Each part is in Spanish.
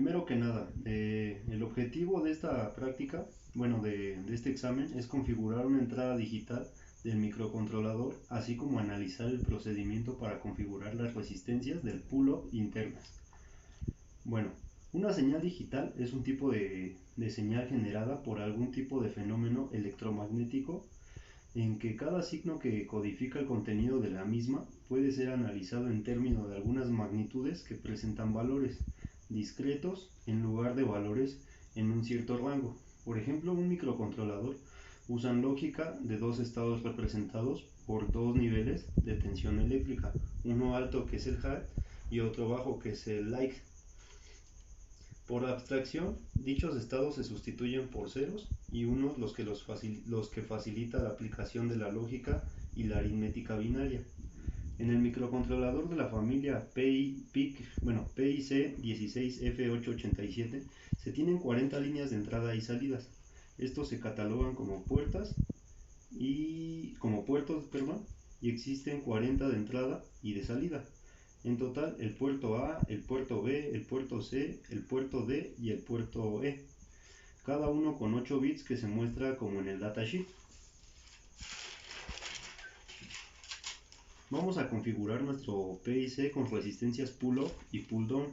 primero que nada, el objetivo de esta práctica, bueno, de este examen, es configurar una entrada digital del microcontrolador, así como analizar el procedimiento para configurar las resistencias del pull-up internas. Bueno, una señal digital es un tipo de señal generada por algún tipo de fenómeno electromagnético en que cada signo que codifica el contenido de la misma puede ser analizado en términos de algunas magnitudes que presentan valores discretos en lugar de valores en un cierto rango. Por ejemplo, un microcontrolador usa lógica de dos estados representados por dos niveles de tensión eléctrica, uno alto que es el HAT y otro bajo que es el like. Por abstracción, dichos estados se sustituyen por ceros y unos los que facilita la aplicación de la lógica y la aritmética binaria. En el microcontrolador de la familia PIC-16F887 se tienen 40 líneas de entrada y salidas. Estos se catalogan como puertos, y existen 40 de entrada y de salida. En total, el puerto A, el puerto B, el puerto C, el puerto D y el puerto E, cada uno con 8 bits que se muestra como en el datasheet. Vamos a configurar nuestro PIC con resistencias pull-up y pull-down.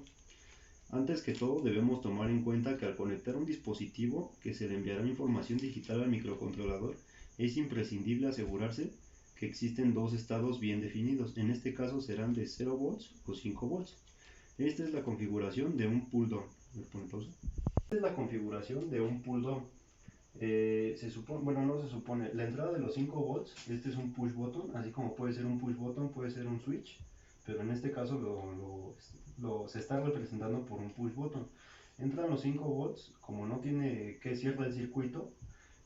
Antes que todo, debemos tomar en cuenta que al conectar un dispositivo que se le enviará información digital al microcontrolador, es imprescindible asegurarse que existen dos estados bien definidos. En este caso serán de 0 volts o 5 volts. Esta es la configuración de un pull-down. Esta es la configuración de un pull-down. No se supone, la entrada de los 5 volts, este es un push button, así como puede ser un push button, puede ser un switch, pero en este caso se está representando por un push button. Entran los 5 volts, como no tiene que cierra el circuito,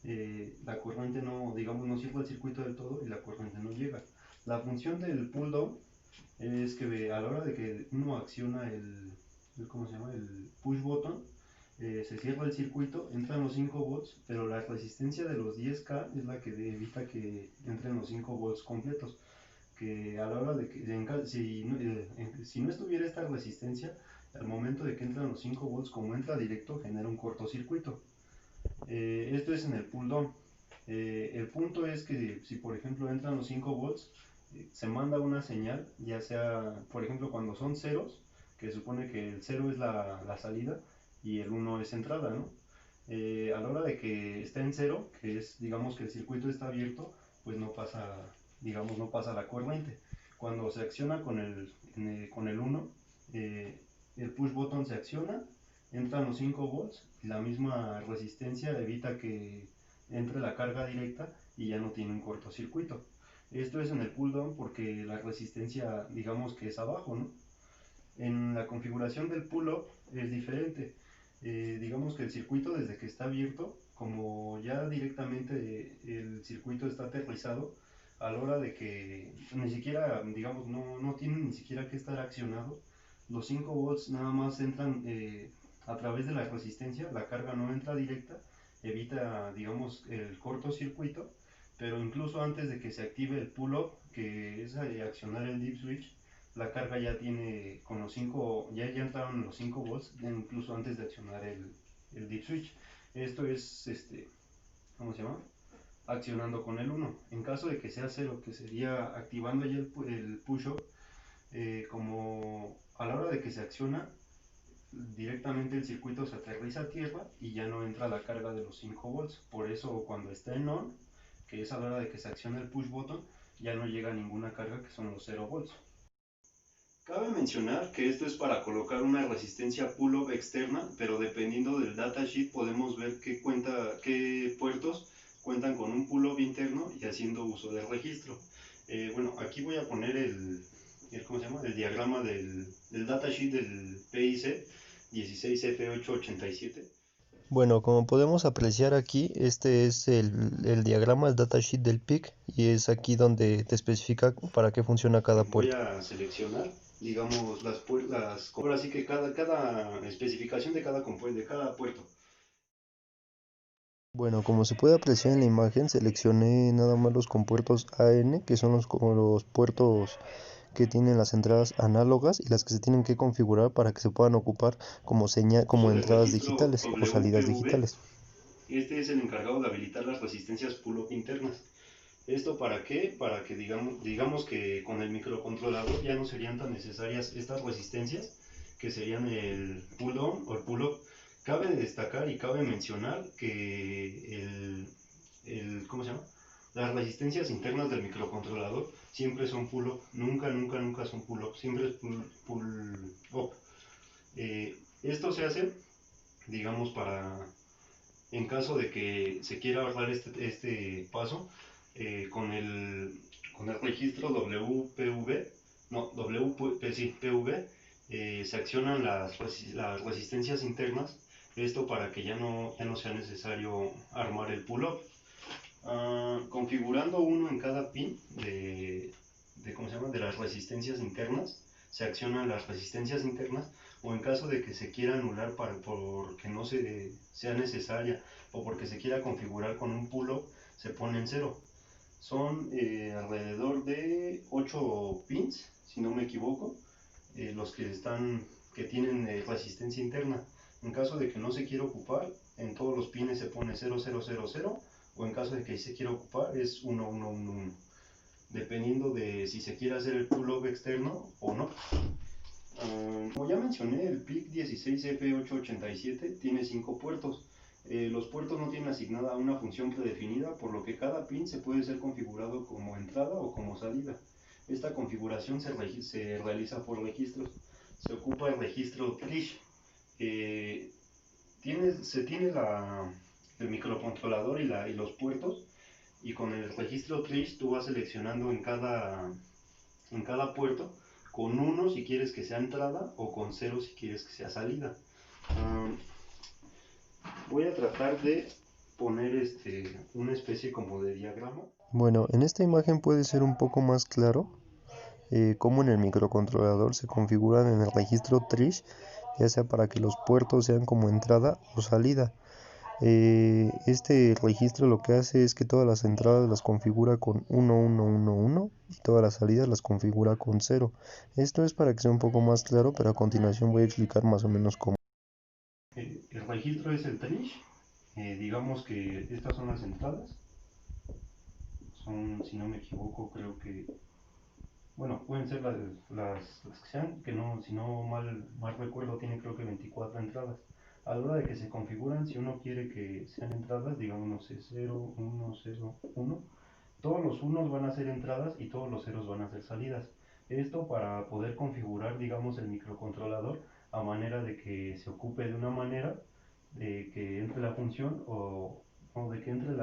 la corriente no cierra el circuito del todo y la corriente no llega. La función del pull down es que a la hora de que uno acciona el push button, se cierra el circuito, entran los 5 volts, pero la resistencia de los 10K es la que evita que entren los 5 volts completos. Que a la hora de que, si no estuviera esta resistencia, al momento de que entran los 5 volts, como entra directo, genera un cortocircuito. Esto es en el pull down. El punto es que si por ejemplo entran los 5 volts, se manda una señal, ya sea, por ejemplo, cuando son ceros, que supone que el 0 es la salida y el 1 es entrada, ¿no? A la hora de que está en 0, que es, digamos que el circuito está abierto, pues no pasa la corriente. Cuando se acciona con el 1, el push button se acciona, entran los 5 volts y la misma resistencia evita que entre la carga directa y ya no tiene un cortocircuito. Esto es en el pull down porque la resistencia, digamos que es abajo, ¿no? En la configuración del pull up es diferente. Digamos que el circuito, desde que está abierto, como ya directamente el circuito está aterrizado, a la hora de que ni siquiera, digamos, no tiene ni siquiera que estar accionado, los 5 volts nada más entran a través de la resistencia, la carga no entra directa, evita, digamos, el cortocircuito, pero incluso antes de que se active el pull-up, que es accionar el dip switch, la carga ya tiene con los 5, ya entraron los 5 volts, incluso antes de accionar el dip switch. Esto es, ¿cómo se llama? Accionando con el 1. En caso de que sea 0, que sería activando ya el push-up, como a la hora de que se acciona, directamente el circuito se aterriza a tierra y ya no entra la carga de los 5 volts. Por eso cuando está en on, que es a la hora de que se acciona el push button, ya no llega ninguna carga, que son los 0 volts. Cabe mencionar que esto es para colocar una resistencia pull-up externa, pero dependiendo del datasheet podemos ver qué puertos cuentan con un pull-up interno y haciendo uso del registro. Aquí voy a poner el diagrama del datasheet del PIC 16F887. Bueno, como podemos apreciar aquí, este es el diagrama, el datasheet del PIC, y es aquí donde te especifica para qué funciona cada puerto. Voy a seleccionar, digamos, ahora sí que cada especificación de cada puerto. Bueno, como se puede apreciar en la imagen, seleccioné nada más los compuertos AN, que son como los puertos que tienen las entradas análogas y las que se tienen que configurar para que se puedan ocupar como como Del entradas registro digitales o salidas WPV, digitales. este es el encargado de habilitar las resistencias pull-up internas. ¿Esto para qué? Para que digamos que con el microcontrolador ya no serían tan necesarias estas resistencias, que serían el pull-on o el pull-up. Cabe destacar y cabe mencionar que ¿cómo se llama? Las resistencias internas del microcontrolador siempre son pull-up, nunca son pull-up, siempre es pull-up. Esto se hace, digamos, en caso de que se quiera ahorrar este paso, con el registro WPV, no, sí, PV, se accionan las resistencias internas, esto para que ya no sea necesario armar el pull-up. Configurando uno en cada pin ¿cómo se llama? De las resistencias internas, se accionan las resistencias internas, o en caso de que se quiera anular porque no sea necesaria o porque se quiera configurar con un pull-up, se pone en cero. Son alrededor de 8 pins, si no me equivoco, los que tienen resistencia interna. En caso de que no se quiera ocupar, en todos los pines se pone 0000, o en caso de que se quiera ocupar es 1111, dependiendo de si se quiere hacer el pull-up externo o no. Como ya mencioné, el PIC16F887 tiene 5 puertos. Los puertos no tienen asignada una función predefinida, por lo que cada pin se puede ser configurado como entrada o como salida. Esta configuración se realiza por registros. Se ocupa el registro Trish. Se tiene el microcontrolador y los puertos, y con el registro Trish tú vas seleccionando en cada puerto, con 1 si quieres que sea entrada o con 0 si quieres que sea salida. Voy a tratar de poner una especie como de diagrama. Bueno, en esta imagen puede ser un poco más claro cómo en el microcontrolador se configuran en el registro Trish, ya sea para que los puertos sean como entrada o salida. Este registro lo que hace es que todas las entradas las configura con 1111 y todas las salidas las configura con 0. Esto es para que sea un poco más claro, pero a continuación voy a explicar más o menos cómo. El registro es el Trish. Digamos que estas son las entradas. Son, si no me equivoco, creo que, bueno, pueden ser las que sean, que no, si no mal recuerdo, tienen creo que 24 entradas. A la hora de que se configuran, si uno quiere que sean entradas, digamos, no sé, 0, 1, 0, 1, todos los unos van a ser entradas y todos los ceros van a ser salidas. Esto para poder configurar, digamos, el microcontrolador a manera de que se ocupe de una manera, de que entre la función, o de que entre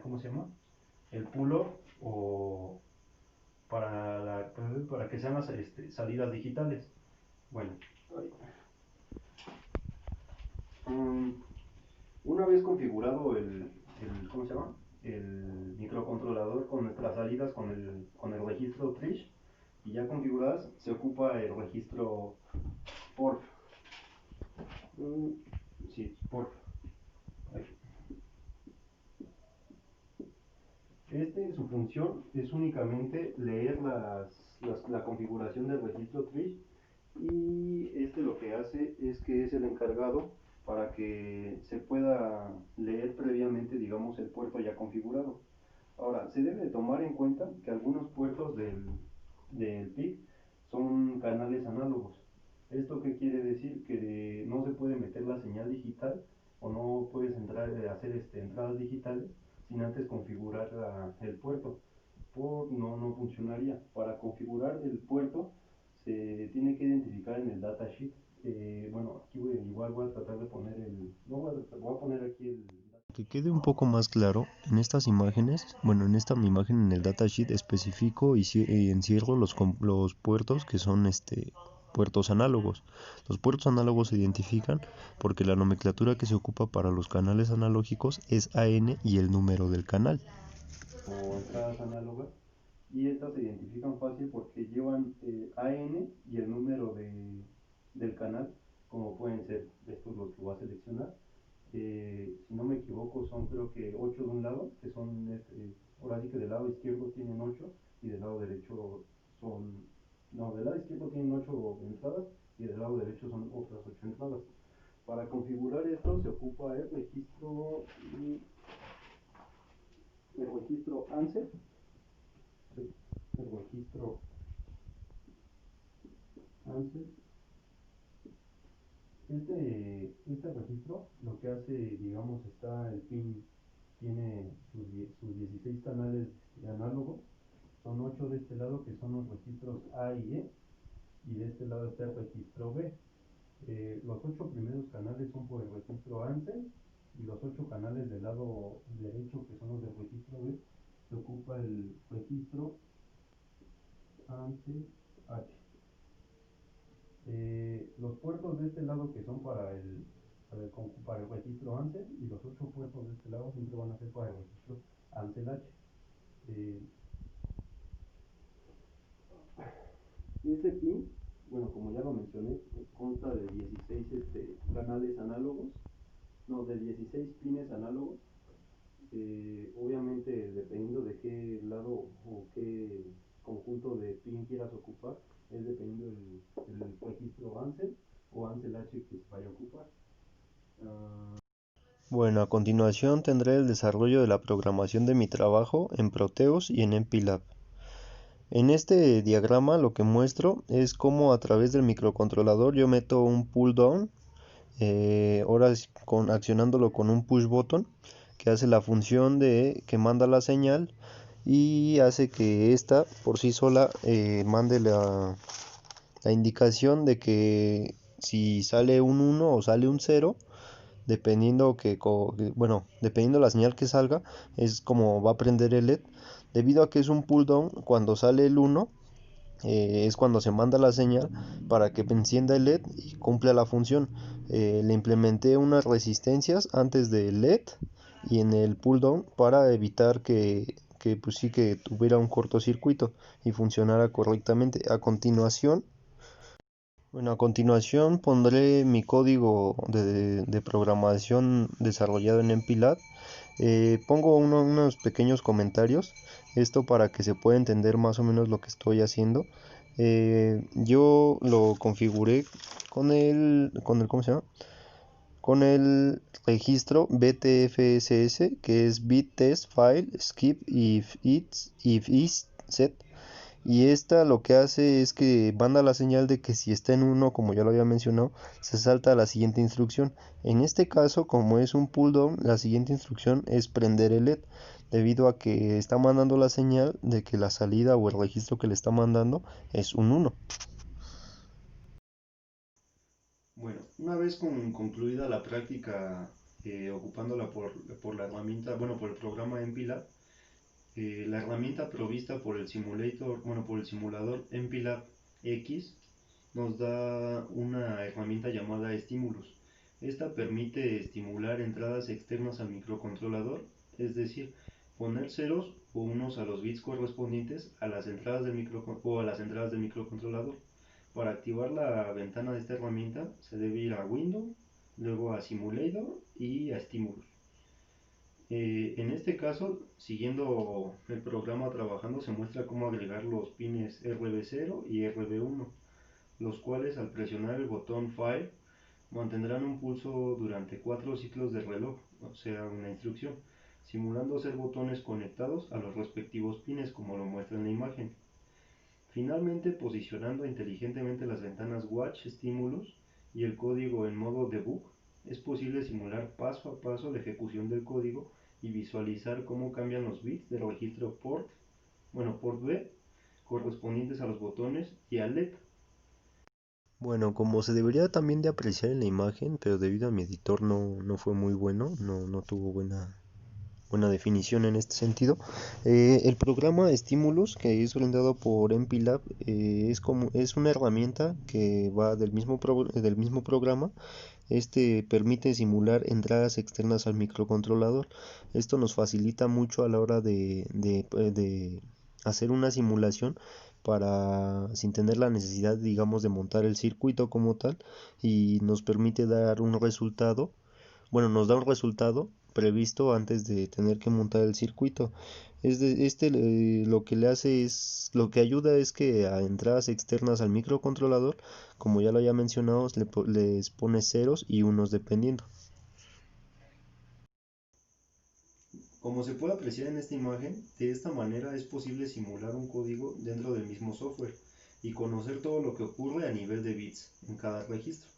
¿cómo se llama? El pull-up, o para que sean las salidas digitales. Bueno, una vez configurado ¿cómo se llama? El microcontrolador con nuestras salidas con el registro Trish, y ya configuradas, se ocupa el registro PORF. Sí, PORF. Su función es únicamente leer la configuración del registro Trish, y lo que hace es que es el encargado para que se pueda leer previamente, digamos, el puerto ya configurado. Ahora, se debe tomar en cuenta que algunos puertos del PIC son canales análogos. ¿Esto qué quiere decir? Que no se puede meter la señal digital, o no puedes hacer entradas digitales sin antes configurar el puerto. No funcionaría. Para configurar el puerto se tiene que identificar en el datasheet. Bueno, aquí igual voy a tratar de poner no voy a poner aquí Que quede un poco más claro, en estas imágenes, bueno, en esta imagen en el datasheet especifico y encierro los puertos que son puertos análogos. Los puertos análogos se identifican porque la nomenclatura que se ocupa para los canales analógicos es AN y el número del canal. O entradas análogas, y estas se identifican fácil porque llevan AN y el número del canal, como pueden ser estos los que voy a seleccionar. Si no me equivoco, son creo que 8 de un lado, que son, ahora sí que del lado izquierdo tienen 8 y del lado derecho son No, del lado izquierdo tienen 8 entradas y del lado derecho son otras 8 entradas. Para configurar esto se ocupa el registro ANSET, el registro ANSET. Este registro lo que hace, digamos, está el pin, tiene sus 16 canales de análogo, son 8 de este lado que son los registros A y E, y de este lado está el registro B. Los 8 primeros canales son por el registro ANSET, y los 8 canales del lado derecho, que son los del registro B, se ocupa el registro ANSET H. Los puertos de este lado que son para el registro ANSET, y los 8 puertos de este lado siempre van a ser para el registro ANSET H. Eh, Este pin, bueno, como ya lo mencioné, consta de 16 canales análogos, no, de 16 pines análogos. Obviamente, dependiendo de qué lado o qué conjunto de pin quieras ocupar, es dependiendo del registro ANSET o ANSET H que se vaya a ocupar. Uh, Bueno, a continuación tendré el desarrollo de la programación de mi trabajo en Proteus y en MPLAB. En este diagrama lo que muestro es cómo a través del microcontrolador yo meto un pull down, ahora accionándolo con un push button que hace la función de que manda la señal y hace que esta por sí sola mande la indicación de que si sale un 1 o sale un 0, dependiendo dependiendo la señal que salga, es como va a prender el LED. Debido a que es un pull down, cuando sale el 1, es cuando se manda la señal para que encienda el LED y cumpla la función. Le implementé unas resistencias antes del LED y en el pull down para evitar que tuviera un cortocircuito y funcionara correctamente. A continuación pondré mi código de programación desarrollado en MPLAB. Pongo unos pequeños comentarios, esto para que se pueda entender más o menos lo que estoy haciendo. Yo lo configuré ¿cómo se llama? Con el registro BTFSS, que es bit test file skip if is set. Y esta lo que hace es que manda la señal de que si está en 1, como ya lo había mencionado, se salta a la siguiente instrucción. En este caso, como es un pull down, la siguiente instrucción es prender el LED, debido a que está mandando la señal de que la salida o el registro que le está mandando es un 1. Bueno, una vez concluida la práctica, ocupándola por la herramienta, bueno, por el programa MPLAB, la herramienta provista por el simulator, bueno, por el simulador MPLAB X, nos da una herramienta llamada Stimulus. Esta permite estimular entradas externas al microcontrolador, es decir, poner ceros o unos a los bits correspondientes a las entradas o a las entradas del microcontrolador. Para activar la ventana de esta herramienta se debe ir a Windows, luego a Simulator y a Stimulus. En este caso, siguiendo el programa trabajando, se muestra cómo agregar los pines RB0 y RB1, los cuales al presionar el botón Fire mantendrán un pulso durante 4 ciclos de reloj, o sea, una instrucción, simulando ser botones conectados a los respectivos pines como lo muestra en la imagen. Finalmente, posicionando inteligentemente las ventanas Watch, Stimulus y el código en modo debug, es posible simular paso a paso la ejecución del código y visualizar cómo cambian los bits del registro port B, correspondientes a los botones y al LED. Bueno, como se debería también de apreciar en la imagen, pero debido a mi editor no fue muy bueno, no tuvo buena definición en este sentido. El programa Stimulus, que es brindado por MPLAB, es una herramienta que va del mismo programa. Este permite simular entradas externas al microcontrolador. Esto nos facilita mucho a la hora de hacer una simulación sin tener la necesidad, digamos, de montar el circuito como tal, y nos permite dar un resultado. Bueno, nos da un resultado previsto antes de tener que montar el circuito. Lo que le hace es, lo que ayuda es que a entradas externas al microcontrolador, como ya lo había mencionado, les pone ceros y unos dependiendo. Como se puede apreciar en esta imagen, de esta manera es posible simular un código dentro del mismo software y conocer todo lo que ocurre a nivel de bits en cada registro.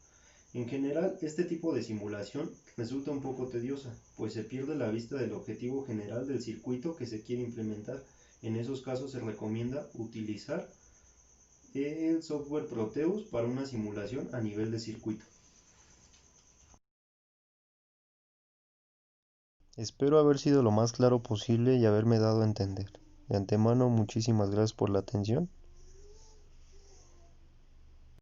En general, este tipo de simulación resulta un poco tediosa, pues se pierde la vista del objetivo general del circuito que se quiere implementar. En esos casos se recomienda utilizar el software Proteus para una simulación a nivel de circuito. Espero haber sido lo más claro posible y haberme dado a entender. De antemano, muchísimas gracias por la atención